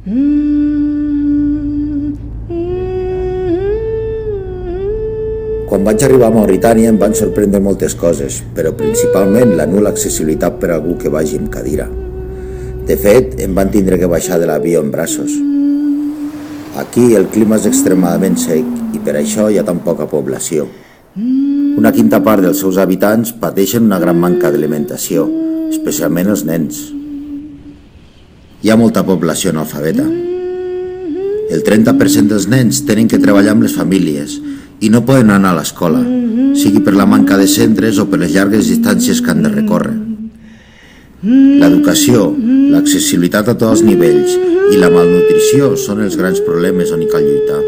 Quan vaig arribar a Mauritània em van sorprendre moltes coses, però principalment la nul·la accessibilitat per a algú que vagi amb cadira. De fet, em van tindre que baixar de l'avió en braços. Aquí el clima és extremadament sec i per això hi ha tan poca població. Una quinta part dels seus habitants pateixen una gran manca d'alimentació, especialment els nens. Hi ha molta població analfabeta. El 30% dels nens tenen que treballar amb les famílies i no poden anar a l'escola, sigui per la manca de centres o per les llargues distàncies que han de recórrer. L'educació, l'accessibilitat a tots els nivells i la malnutrició són els grans problemes on hi cal lluitar.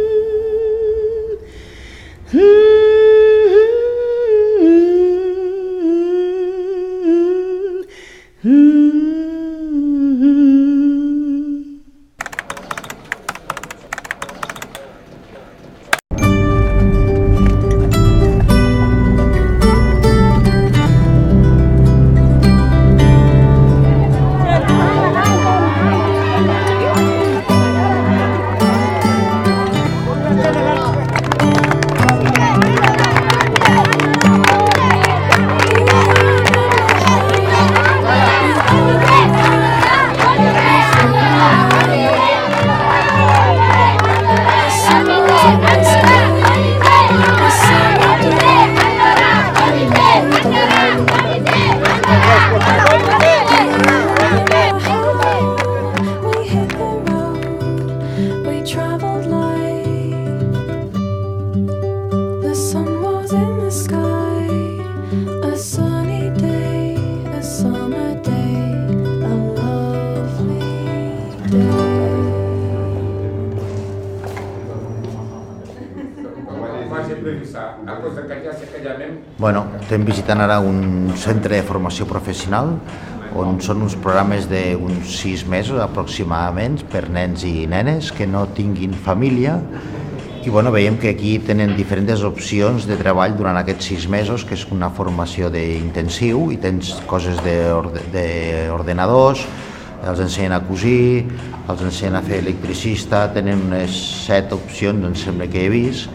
Bueno, estem visitant ara un centre de formació professional on són uns programes d'uns 6 mesos aproximadament per nens i nenes que no tinguin família i bueno, veiem que aquí tenen diferents opcions de treball durant aquests 6 mesos, que és una formació d'intensiu i tens coses d'ordenadors, els ensenyen a cosir, els ensenyen a fer electricista, tenen unes 7 opcions, em sembla que he vist,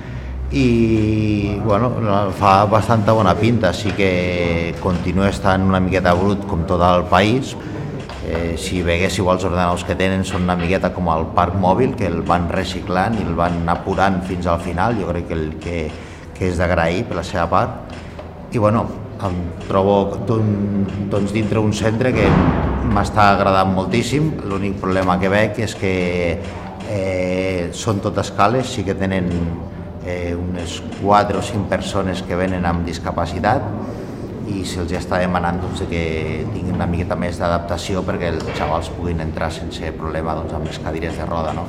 i bueno, fa bastanta bona pinta, així que continua estant una miqueta brut com tot el país. Si veiéssiu els ordenadors que tenen són una miqueta com el parc mòbil, que el van reciclant i el van apurant fins al final. Jo crec que és d'agrair per la seva part. I bueno, em trobo doncs dintre un centre que m'està agradant moltíssim. L'únic problema que veig és que són tot escales, sí que tenen unes 4 o 5 persones que venen amb discapacitat i se'ls està demanant doncs, que tinguin una miqueta més d'adaptació perquè els xavals puguin entrar sense problema doncs, amb les cadires de roda. No?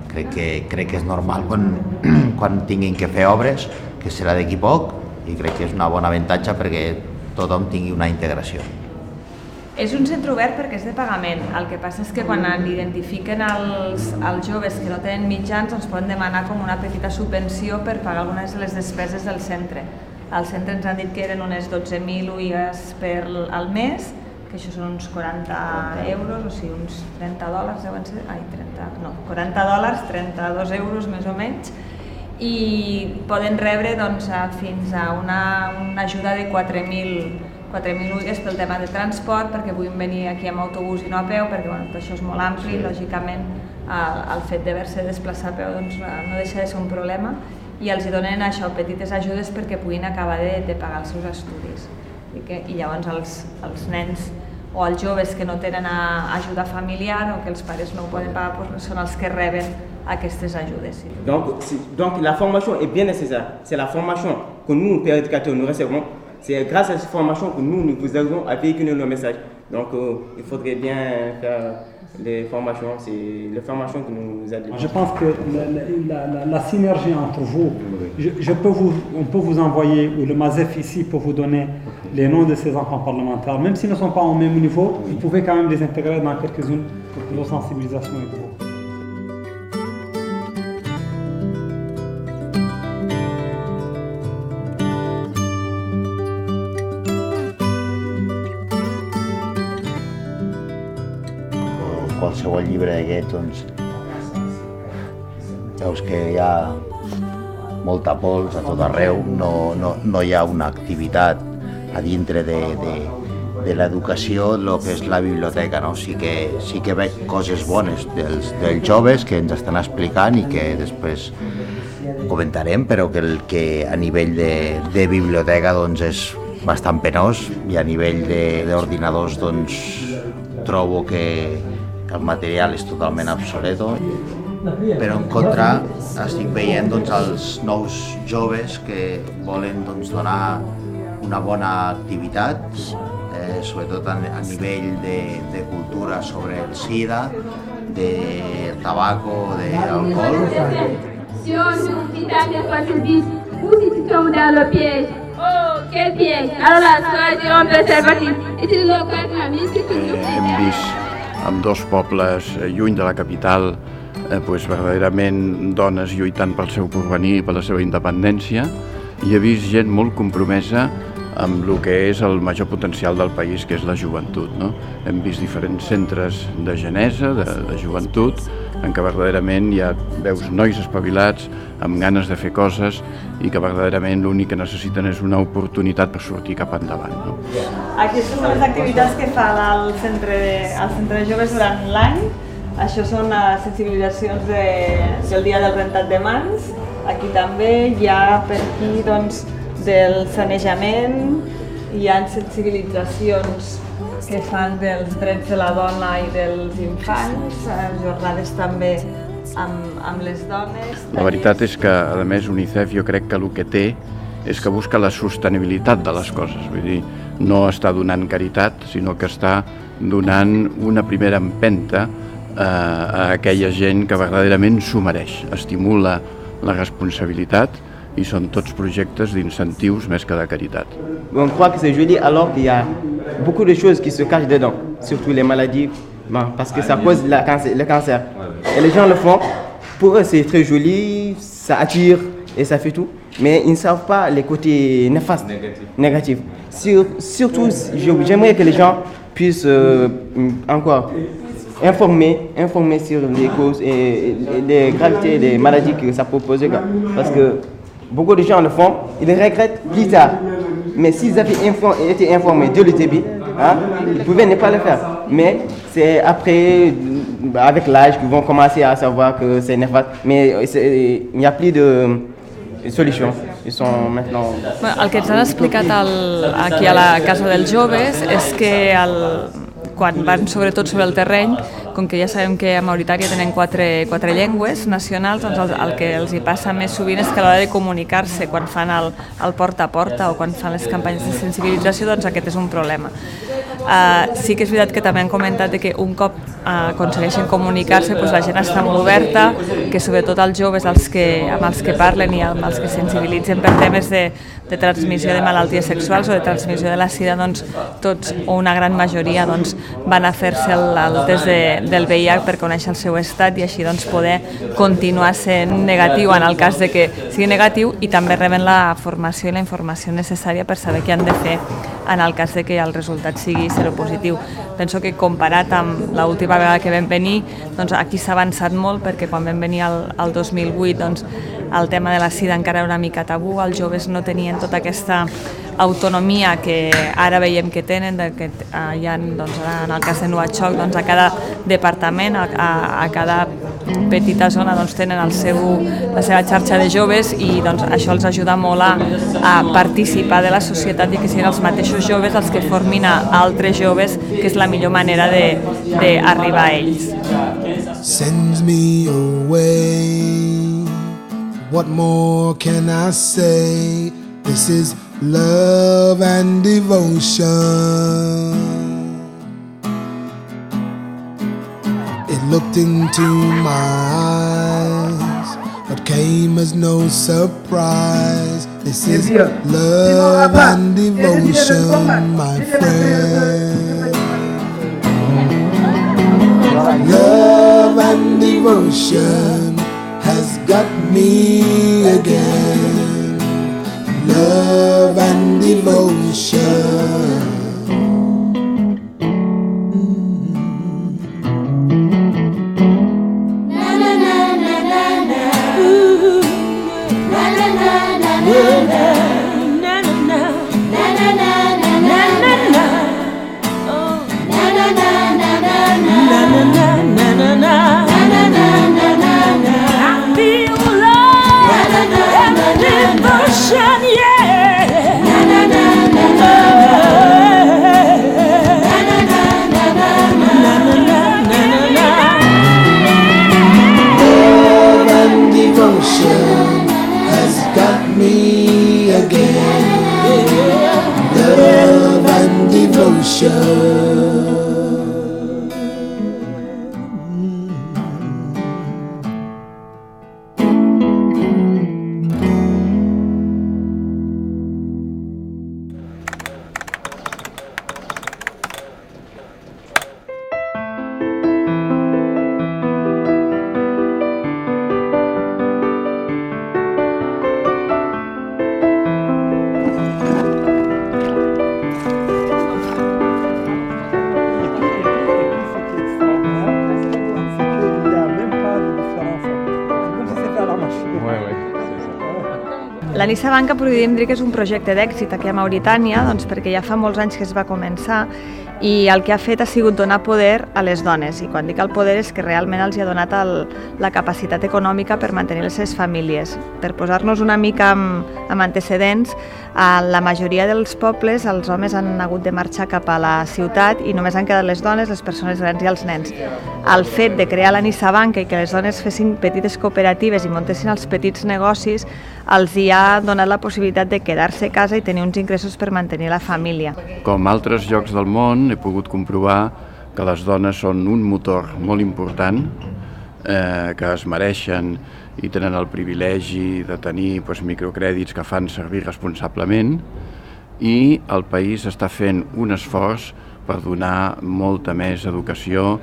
Crec que és normal quan tinguin que fer obres, que serà d'aquí poc, i crec que és una bona avantatge perquè tothom tingui una integració. És un centre obert perquè és de pagament. El que passa és que quan identifiquen els joves que no tenen mitjans ens poden demanar com una petita subvenció per pagar algunes de les despeses del centre. Al centre ens han dit que eren unes 12.000 UIs al mes, que això són uns 40 euros, o sigui, uns 30 dòlars deuen ser, 40 dòlars, 32 euros més o menys, i poden rebre doncs, fins a una ajuda de 4.000 UIs pel tema de transport, perquè puguin venir aquí amb autobús i no a peu, perquè bueno, això és molt ampli, lògicament el fet d'haver-se de desplaçar a peu doncs, no deixa de ser un problema, i els donen això, petites ajudes perquè puguin acabar de pagar els seus estudis. I llavors els nens o els joves que no tenen ajuda familiar o que els pares no ho poden pagar són els que reben aquestes ajudes. Donc la formation est bien nécessaire. C'est la formation que nous, pères éducateurs, nous recevons. C'est grâce à cette formation que nous vous aidons à véhiculer nos messages. Donc il faudrait bien faire les formations, c'est les formations que nous aident. Je pense que la synergie entre vous, on peut vous envoyer, ou le MASEF ici peut vous donner les noms de ces enfants parlementaires. Même s'ils ne sont pas au même niveau, vous pouvez quand même les intégrer dans quelques-unes pour que leur sensibilisation est beaucoup. Qualsevol llibre d'aquest doncs, Veus que hi ha molta pols a tot arreu, no hi ha una activitat a dintre de l'educació, el que és la biblioteca, no? Sí que veig coses bones dels joves que ens estan explicant i que després comentarem, però que a nivell de biblioteca doncs, és bastant penós, i a nivell d'ordinadors doncs, trobo que el material és totalment obsoleto, però en contra estic veient doncs, els nous joves que volen doncs, donar una bona activitat, sobretot a nivell de cultura sobre el sida, de tabaco, d'alcohol. Si on nous dit à des fois, vous si tu tombes dans le piège. Oh, quel piège! Alors là, soyons préservatifs. Utilisons quoi Hem vist en dos pobles lluny de la capital verdaderament dones lluitant pel seu porvenir i per la seva independència, i he vist gent molt compromesa amb el que és el major potencial del país, que és la joventut. No? Hem vist diferents centres de genesa, de joventut, en què verdaderament veus nois espavilats, amb ganes de fer coses, i que verdaderament l'únic que necessiten és una oportunitat per sortir cap endavant. No? Aquestes són les activitats que fa al centre de joves durant l'any. Això són sensibilitzacions del dia del rentat de mans. Aquí també hi ha per aquí doncs, del sanejament, hi ha sensibilitzacions que fan dels drets de la dona i dels infants, jornades també amb les dones. La veritat és que, a més, UNICEF jo crec que el que té és que busca la sostenibilitat de les coses. Vull dir, no està donant caritat, sinó que està donant una primera empenta a aquella gent que verdaderament s'ho mereix. Estimula la responsabilitat i són tots projectes d'incentius més que de caritat. On croit que c'est joli alors qu'il y a beaucoup de choses qui se cachent dedans, surtout les maladies, parce que ça cause le cancer. Et les gens le font, pour eux c'est très joli, ça attire et ça fait tout, mais ils ne savent pas les côtés néfastes, négatifs. Surtout, j'aimerais que les gens puissent encore informer sur les causes et les gravités des maladies que ça peut poser. Parce que beaucoup de gens le font, ils le regrettent plus tard. Mais s'ils avaient été informés dès le début, ils pouvaient ne pas le faire. Mais c'est après, avec l'âge, qu'ils vont commencer à savoir que c'est néfaste. Mais il n'y a plus de solution. Ils sont maintenant... El que ens han explicat aquí a la Casa dels Joves és que quan van sobretot sobre el terreny, com que ja sabem que a Mauritània tenen quatre llengües nacionals, doncs el que els hi passa més sovint és que a l'hora de comunicar-se quan fan el porta a porta o quan fan les campanyes de sensibilització, doncs aquest és un problema. Sí que és veritat que també han comentat que un cop aconsegueixen comunicar-se, doncs la gent està molt oberta, que sobretot els joves amb els que parlen i amb els que sensibilitzen per temes de transmissió de malalties sexuals o de transmissió de la sida, doncs tots o una gran majoria doncs, van a fer-se el test del VIH per conèixer el seu estat i així doncs, poder continuar sent negatiu en el cas de que sigui negatiu, i també reben la formació i la informació necessària per saber què han de fer en el cas de que el resultat sigui seropositiu. Penso que comparat amb l'última vegada que vam venir, doncs aquí s'ha avançat molt, perquè quan vam venir el 2008 doncs, el tema de la sida encara era una mica tabú, els joves no tenien tota aquesta autonomia que ara veiem que tenen, que hi ha, doncs, en el cas de Nouakchott, doncs, a cada departament, a cada petita zona doncs, tenen la seva xarxa de joves, i doncs, això els ajuda molt a participar de la societat i que siguin els mateixos joves els que formin a altres joves, que és la millor manera d'arribar a ells. Sends me away. What more can I say? This is love and devotion. It looked into my eyes, but came as no surprise. This is love and devotion, my friend. Love and devotion has got me again. Love and devotion. La Nissa Banca podríem dir que és un projecte d'èxit aquí a Mauritània, doncs perquè ja fa molts anys que es va començar i el que ha fet ha sigut donar poder a les dones, i quan dic el poder és que realment els ha donat la capacitat econòmica per mantenir les seves famílies. Per posar-nos una mica amb antecedents, a la majoria dels pobles els homes han hagut de marxar cap a la ciutat i només han quedat les dones, les persones grans i els nens. El fet de crear la Nissa Banca i que les dones fessin petites cooperatives i muntessin els petits negocis els hi ha donat la possibilitat de quedar-se a casa i tenir uns ingressos per mantenir la família. Com altres llocs del món, he pogut comprovar que les dones són un motor molt important, que es mereixen i tenen el privilegi de tenir microcrèdits que fan servir responsablement, i el país està fent un esforç per donar molta més educació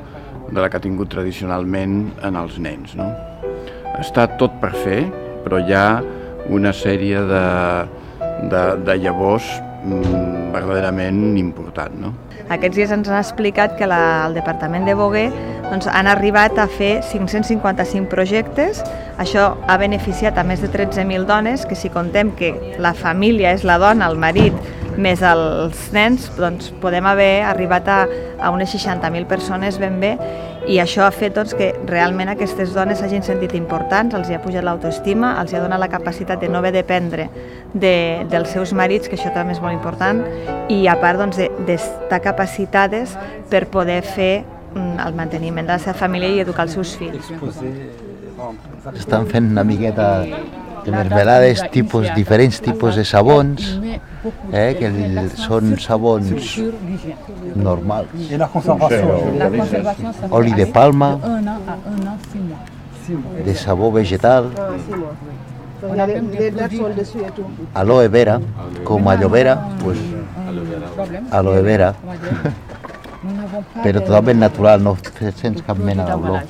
de la que ha tingut tradicionalment en els nens. Està tot per fer, però hi ha una sèrie de llavors verdaderament important. Aquests dies ens han explicat que el Departament de Boguer han arribat a fer 555 projectes. Això ha beneficiat a més de 13.000 dones, que si contem que la família és la dona, el marit, més els nens, doncs podem haver arribat a unes 60.000 persones ben bé, i això ha fet que realment aquestes dones s'hagin sentit importants, els hi ha pujat l'autoestima, els hi ha donat la capacitat de no haver de dependre dels seus marits, que això també és molt important, i a part d'estar capacitades per poder fer el manteniment de la seva família i educar els seus fills. Estan fent una miqueta de mermelades, diferents tipus de sabons, que són sabons normals. Oli de palma, de sabó vegetal, aloe vera, com aloe vera, aloe vera, però totalment natural, no sents cap mena d'olor.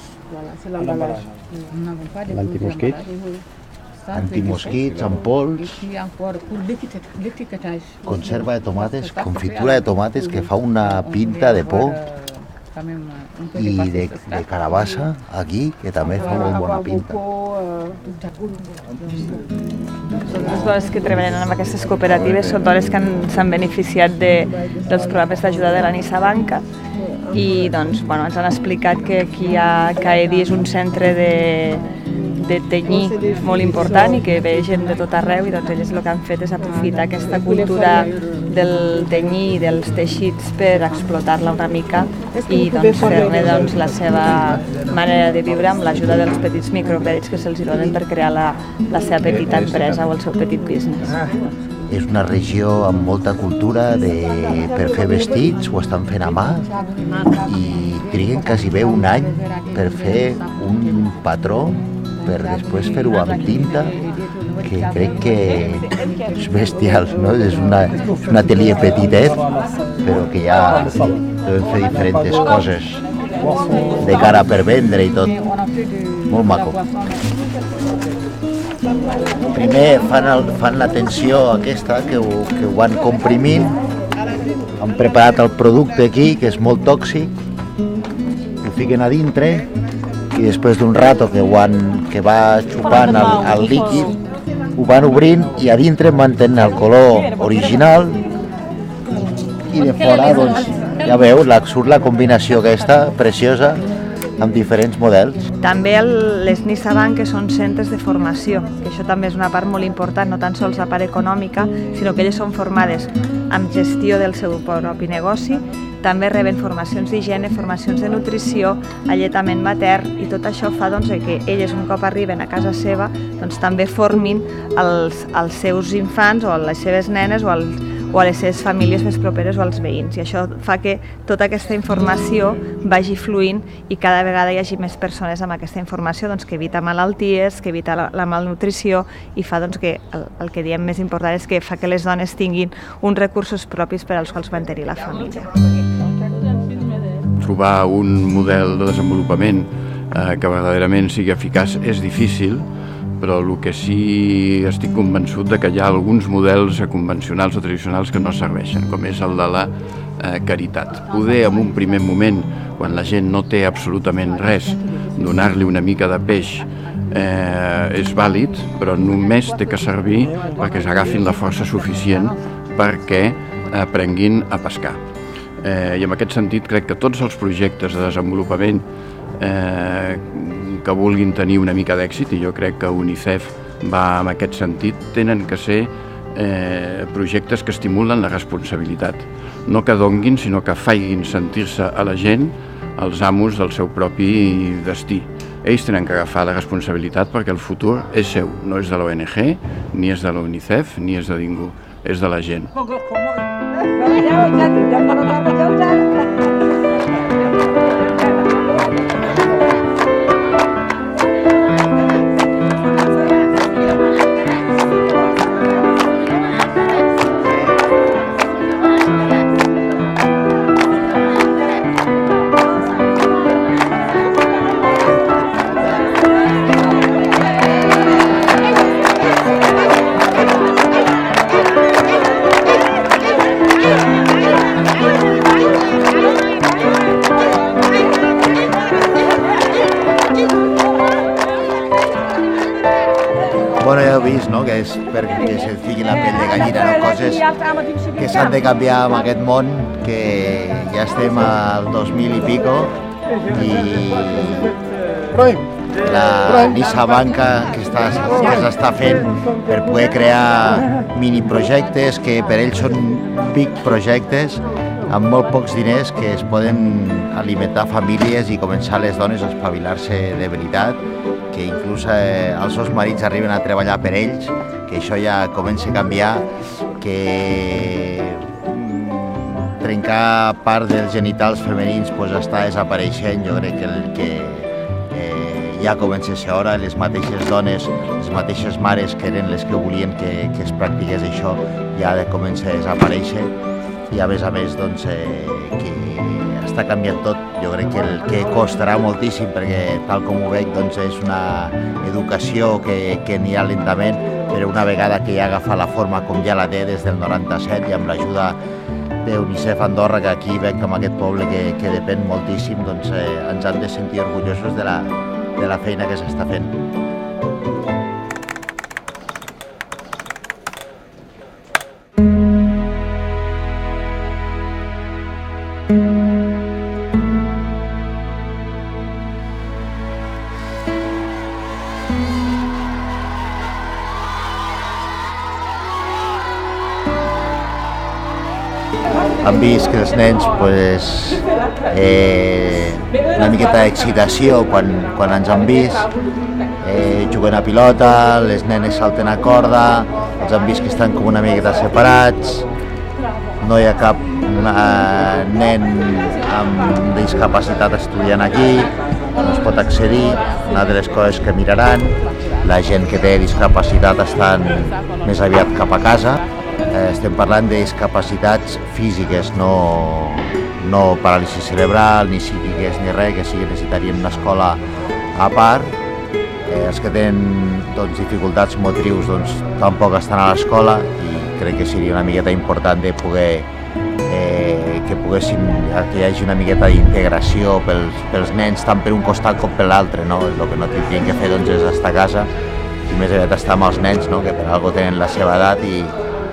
Antimosquits, ampols, conserva de tomates, confitura de tomates que fa una pinta de por, i de carabassa aquí, que també fa molt bona pinta. Les dones que treballen en aquestes cooperatives són dones que s'han beneficiat dels programes d'ajuda de la Nissa Banca, i ens han explicat que aquí a Caedi és un centre de tenyir molt important i que ve gent de tot arreu, i elles el que han fet és aprofitar aquesta cultura del tenyir i dels teixits per explotar-la una mica i fer-ne la seva manera de viure amb l'ajuda dels petits microcrèdits que se'ls donen per crear la seva petita empresa o el seu petit business. És una regió amb molta cultura per fer vestits, ho estan fent a mà, i triguen quasi bé un any per fer un patró, per després fer-ho amb tinta, que crec que és bestial, no? És un atelier petitet, però que ja devem fer diferents coses de cara per vendre i tot. Molt maco. Primer fan la tensió aquesta, que ho van comprimint, han preparat el producte aquí, que és molt tòxic, ho fiquen a dintre, i després d'un rato que va xupant el líquid, ho van obrint i a dintre mantenen el color original, i de fora ja veu, surt la combinació aquesta preciosa amb diferents models. També les Nissa Banca són centres de formació, que això també és una part molt important, no tan sols la part econòmica, sinó que elles són formades amb gestió del seu propi negoci, també reben formacions d'higiene, formacions de nutrició, alletament matern, i tot això fa que elles, un cop arriben a casa seva, també formin els seus infants o les seves nenes o a les seves famílies més properes o als veïns. I això fa que tota aquesta informació vagi fluint i cada vegada hi hagi més persones amb aquesta informació que evita malalties, que evita la malnutrició, i fa que el que diem més important és que fa que les dones tinguin uns recursos propis per als quals mantenir la família. Trobar un model de desenvolupament que verdaderament sigui eficaç és difícil, però el que sí estic convençut que hi ha alguns models convencionals o tradicionals que no serveixen, com és el de la caritat. Poder, en un primer moment, quan la gent no té absolutament res, donar-li una mica de peix és vàlid, però només té que servir perquè s'agafin la força suficient perquè aprenguin a pescar. I en aquest sentit crec que tots els projectes de desenvolupament que vulguin tenir una mica d'èxit, i jo crec que UNICEF va en aquest sentit, tenen que ser projectes que estimulen la responsabilitat. No que donguin, sinó que facin sentir-se a la gent els amos del seu propi destí. Ells tenen que agafar la responsabilitat perquè el futur és seu, no és de l'ONG, ni és de la UNICEF, ni és de ningú, és de la gent. Bueno, ja heu vist, no?, que és perquè se't fiqui la pell de gallina, no? Coses que s'han de canviar en aquest món, que ja estem al 2000 i pico, i la Nissa Banca que s'està fent per poder crear miniprojectes que per ells són big projectes amb molt pocs diners que es poden alimentar famílies i començar les dones a espavilar-se de veritat, que inclús els seus marits arriben a treballar per ells, que això ja comença a canviar, que trencar part dels genitals femenins està desapareixent. Jo crec que ja comença a ser hora, les mateixes dones, les mateixes mares que eren les que volien que es practiqués això, ja comença a desaparèixer, i a més doncs, que està canviant tot. Jo crec que costarà moltíssim, perquè tal com ho veig doncs, és una educació que anirà lentament, però una vegada que ja agafa la forma com ja la té des del 97 i amb l'ajuda d'UNICEF Andorra, que aquí veig amb aquest poble que depèn moltíssim, doncs ens han de sentir orgullosos de la feina que s'està fent. Han vist que els nens una miqueta d'excitació quan ens han vist, juguen a pilota, les nenes salten a corda, els han vist que estan com una miqueta separats, no hi ha cap nen amb discapacitat estudiant aquí, no es pot accedir, una de les coses que miraran, la gent que té discapacitat estan més aviat cap a casa. Estem parlant de discapacitats físiques, no paràlisi cerebral, ni psíquiques, ni res, que sí que necessitarien una escola a part. Els que tenen dificultats motrius tampoc estan a l'escola, i crec que seria una miqueta important de poder que hi hagi una miqueta d'integració pels nens, tant per un costat com per l'altre. El que no tindrien que fer és estar a casa i més aviat estar amb els nens, que per alguna cosa tenen la seva edat, i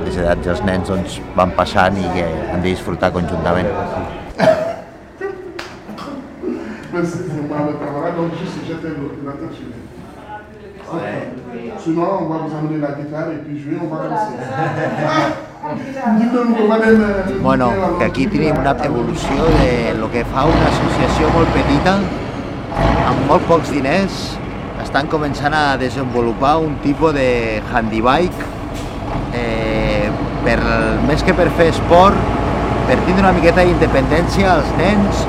les edats dels nens van passant i que han de disfrutar conjuntament. Excusez-moi, le camarade, donc juste jeter l'ordinateur chez lui. Sinon, on va vous amener la guitare et puis jouer, on va danser. Bueno, que aquí tenim una evolució de lo que fa una associació molt petita, amb molt pocs diners, estan començant a desenvolupar un tipus de handibike, més que per fer esport, per tindre una miqueta d'independència als nens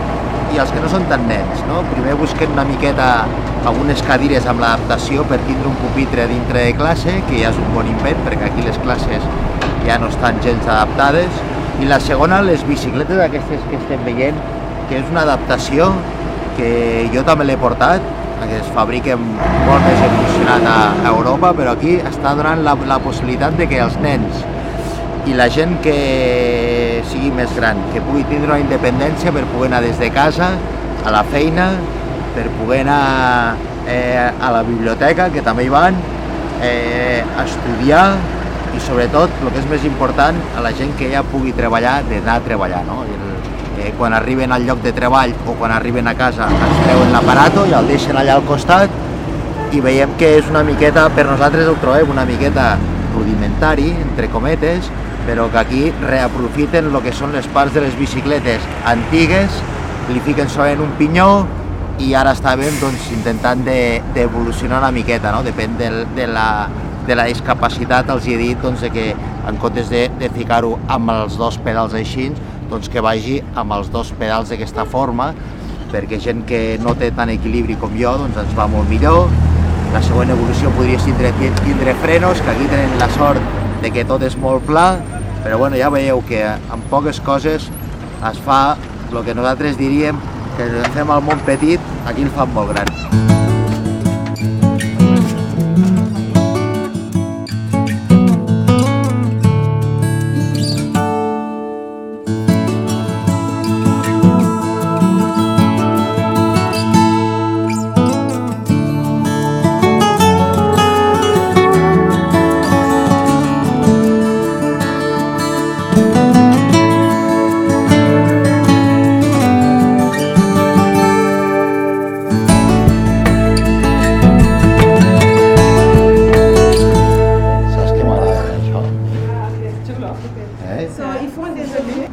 i als que no són tan nens. Primer busquen una miqueta algunes cadires amb l'adaptació per tindre un pupitre dintre de classe, que ja és un bon invent, perquè aquí les classes ja no estan gens adaptades. I la segona, les bicicletes aquestes que estem veient, que és una adaptació que jo també l'he portat, que es fabriquen molt més evolucionat a Europa, però aquí està donant la possibilitat de que els nens i la gent que sigui més gran, que pugui tindre una independència per poder anar des de casa a la feina, per poder anar a la biblioteca, que també hi van, a estudiar i sobretot, el que és més important, a la gent que ja pugui treballar, d'anar a treballar, no? Quan arriben al lloc de treball o quan arriben a casa es treuen l'aparato i el deixen allà al costat i veiem que és una miqueta, per nosaltres ho trobem una miqueta rudimentari, entre cometes, però que aquí reaprofiten el que són les parts de les bicicletes antigues, li fiquen solament un pinyó i ara estàvem doncs, intentant d'evolucionar una miqueta, no? Depèn de la discapacitat, els he dit doncs, que en comptes de ficar-ho amb els dos pedals així, doncs que vagi amb els dos pedals d'aquesta forma, perquè gent que no té tant equilibri com jo doncs ens va molt millor. La següent evolució podria tindre frenos, que aquí tenen la sort de que tot és molt pla, però bueno, ja veieu que amb poques coses es fa el que nosaltres diríem que fem el món petit, aquí el fan molt gran.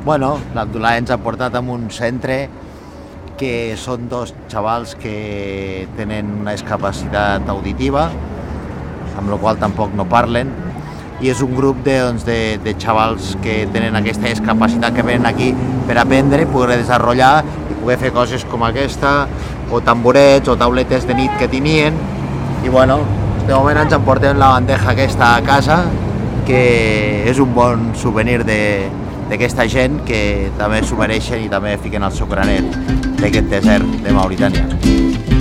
Bueno, l'Abdullah ens ha portat a un centre que són dos xavals que tenen una discapacitat auditiva, amb la qual tampoc no parlen, i és un grup de xavals que tenen aquesta discapacitat que venen aquí per aprendre, poder desenvolupar i poder fer coses com aquesta, o tamborets o tauletes de nit que tenien, i bueno, de moment ens emportem la bandeja aquesta a casa, que és un bon souvenir d'aquesta gent que també s'ho mereixen i també fiquen el seu granet d'aquest desert de Mauritània.